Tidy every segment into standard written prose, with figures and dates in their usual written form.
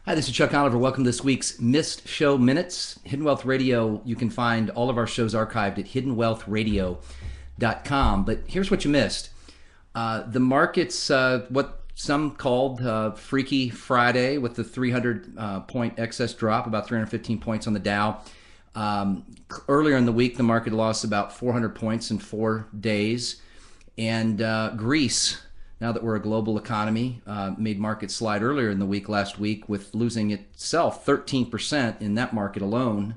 Hi, this is Chuck Oliver. Welcome to this week's Missed Show Minutes. Hidden Wealth Radio, you can find all of our shows archived at hiddenwealthradio.com. But here's what you missed. The market's what some called Freaky Friday with the 300 point excess drop, about 315 points on the Dow. Earlier in the week, the market lost about 400 points in 4 days. And Greece, now that we're a global economy, made markets slide earlier in the week last week with losing itself 13% in that market alone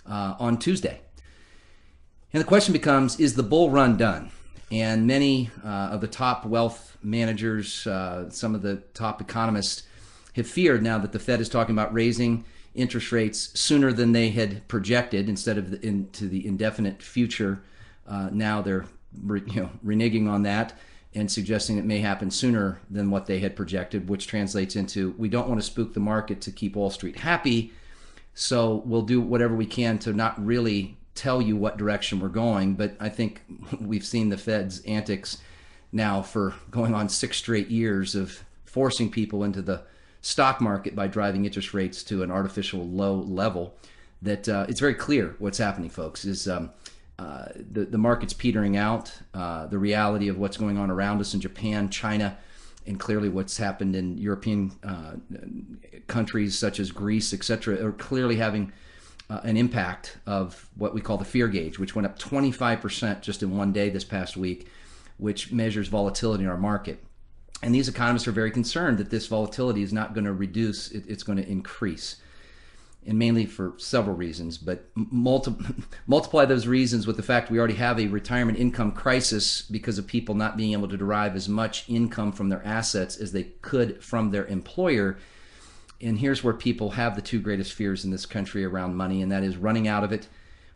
on Tuesday. And the question becomes, is the bull run done? And many of the top wealth managers, some of the top economists have feared now that the Fed is talking about raising interest rates sooner than they had projected instead of into the indefinite future. Now they're reneging on that and suggesting it may happen sooner than what they had projected, which translates into, we don't want to spook the market to keep Wall Street happy, so we'll do whatever we can to not really tell you what direction we're going. But I think we've seen the Fed's antics now for going on 6 straight years of forcing people into the stock market by driving interest rates to an artificial low level, that it's very clear what's happening, folks, is the market's petering out. The reality of what's going on around us in Japan, China, and clearly what's happened in European countries such as Greece, etc., are clearly having an impact of what we call the fear gauge, which went up 25% just in one day this past week, which measures volatility in our market. And these economists are very concerned that this volatility is not going to reduce, it's going to increase. And mainly for several reasons, but multiply those reasons with the fact we already have a retirement income crisis because of people not being able to derive as much income from their assets as they could from their employer. And here's where people have the 2 greatest fears in this country around money, and that is running out of it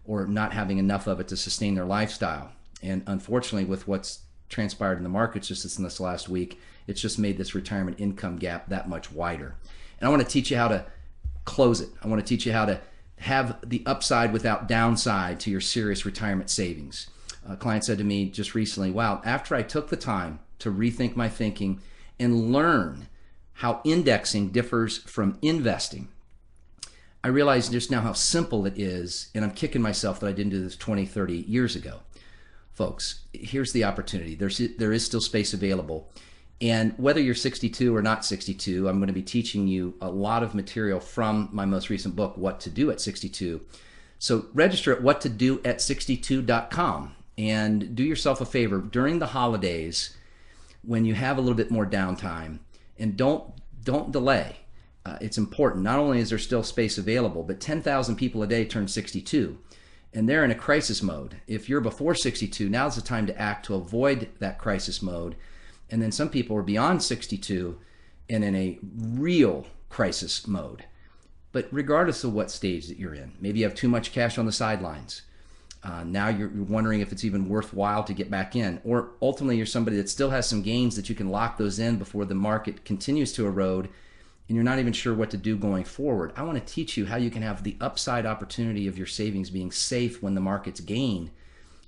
or not having enough of it to sustain their lifestyle. And unfortunately, with what's transpired in the markets just in this last week, it's just made this retirement income gap that much wider. And I want to teach you how to close it. I want to teach you how to have the upside without downside to your serious retirement savings. A client said to me just recently, wow, after I took the time to rethink my thinking and learn how indexing differs from investing, I realized just now how simple it is, and I'm kicking myself that I didn't do this 20, 30 years ago. Folks, here's the opportunity. There is still space available. And whether you're 62 or not 62, I'm going to be teaching you a lot of material from my most recent book, What to Do at 62. So register at whattodoat62.com and do yourself a favor during the holidays when you have a little bit more downtime, and don't delay. It's important. Not only is there still space available, but 10,000 people a day turn 62, and they're in a crisis mode. If you're before 62, now's the time to act to avoid that crisis mode. And then some people are beyond 62 and in a real crisis mode. But regardless of what stage that you're in, maybe you have too much cash on the sidelines. Now you're wondering if it's even worthwhile to get back in. Or ultimately you're somebody that still has some gains that you can lock those in before the market continues to erode, and you're not even sure what to do going forward. I want to teach you how you can have the upside opportunity of your savings being safe when the markets gain,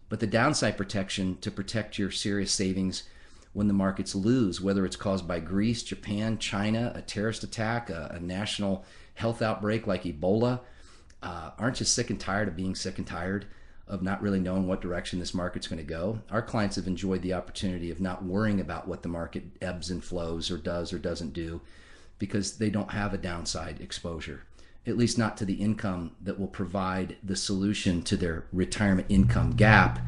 but the downside protection to protect your serious savings when the markets lose, whether it's caused by Greece, Japan, China, a terrorist attack, a national health outbreak like Ebola. Aren't you sick and tired of being sick and tired of not really knowing what direction this market's going to go? Our clients have enjoyed the opportunity of not worrying about what the market ebbs and flows or does or doesn't do, because they don't have a downside exposure, at least not to the income that will provide the solution to their retirement income gap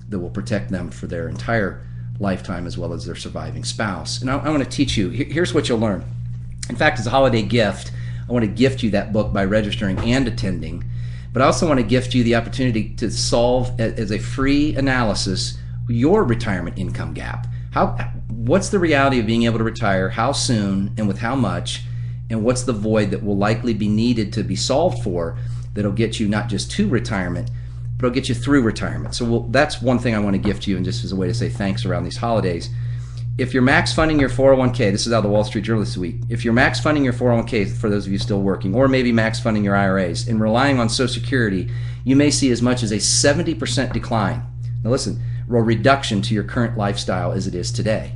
that will protect them for their entire lifetime as well as their surviving spouse. And I want to teach you, here's what you'll learn. In fact, as a holiday gift, I want to gift you that book by registering and attending, but I also want to gift you the opportunity to solve as a free analysis your retirement income gap. What's the reality of being able to retire, how soon and with how much, and what's the void that will likely be needed to be solved for that'll get you not just to retirement, but it'll get you through retirement. So that's one thing I want to gift you, and just as a way to say thanks around these holidays. If you're max funding your 401k, this is out of the Wall Street Journal this week, if you're max funding your 401k, for those of you still working, or maybe max funding your IRAs and relying on Social Security, you may see as much as a 70% decline. Now listen, a reduction to your current lifestyle as it is today.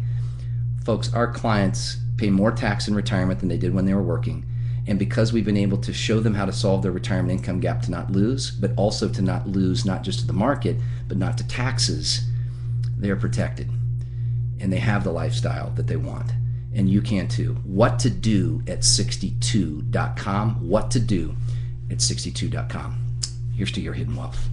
Folks, our clients pay more tax in retirement than they did when they were working, And because we've been able to show them how to solve their retirement income gap to not lose, but also to not lose not just to the market, but not to taxes, they are protected. And they have the lifestyle that they want. And you can too. What to do at 62.com. What to do at 62.com. Here's to your hidden wealth.